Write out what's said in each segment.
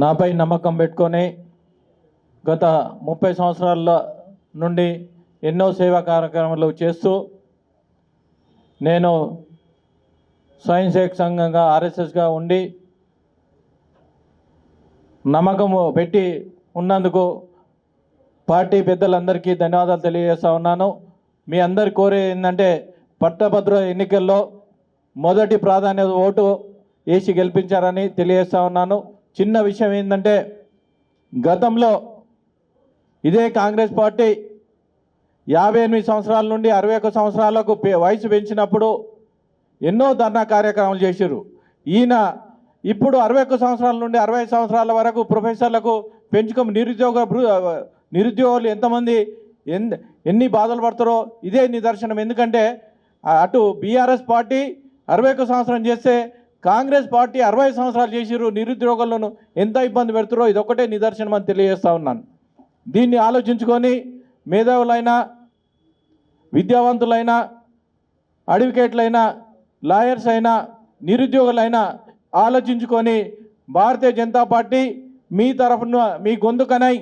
నాపై నమ్మకం పెట్టుకొని గత 30 సంవత్సరాల నుండి ఎన్నో సేవా కార్యక్రమాలు చేస్తూ నేను స్వయం సేవక సంఘంగా ఆర్ఎస్ఎస్గా ఉండి నమ్మకము పెట్టి ఉన్నందుకు పార్టీ పెద్దలందరికీ ధన్యవాదాలు తెలియజేస్తా ఉన్నాను. మీ అందరి కోరే ఏంటంటే పట్టభద్ర ఎన్నికల్లో మొదటి ప్రాధాన్యత ఓటు వేసి గెలిపించారని తెలియజేస్తా ఉన్నాను. చిన్న విషయం ఏంటంటే గతంలో ఇదే కాంగ్రెస్ పార్టీ 58 సంవత్సరాల నుండి 61 సంవత్సరాలకు వయసు పెంచినప్పుడు ఎన్నో ధర్నా కార్యక్రమాలు చేశారు. ఈయన ఇప్పుడు 61 సంవత్సరాల నుండి 65 సంవత్సరాల వరకు ప్రొఫెసర్లకు పెంచుకొని నిరుద్యోగులు ఎంతమంది ఎన్ని బాధలు పడతారో ఇదే నిదర్శనం. ఎందుకంటే అటు బీఆర్ఎస్ పార్టీ 61 సంవత్సరం చేస్తే కాంగ్రెస్ పార్టీ 60 సంవత్సరాలు చేసిరు. నిరుద్యోగులను ఎంత ఇబ్బంది పెడతారో ఇదొక్కటే నిదర్శనం అని తెలియజేస్తా ఉన్నాను. దీన్ని ఆలోచించుకొని మేధావులైనా, విద్యావంతులైనా, అడ్వకేట్లైనా, లాయర్స్ అయినా, నిరుద్యోగులైనా ఆలోచించుకొని భారతీయ జనతా పార్టీ మీ తరఫున మీ గొంతుకనై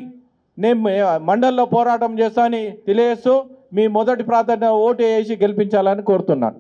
నేను మండలిలో పోరాటం చేస్తానని తెలియజేస్తూ మీ మొదటి ప్రాధాన్యత ఓటు వేసి గెలిపించాలని కోరుతున్నాను.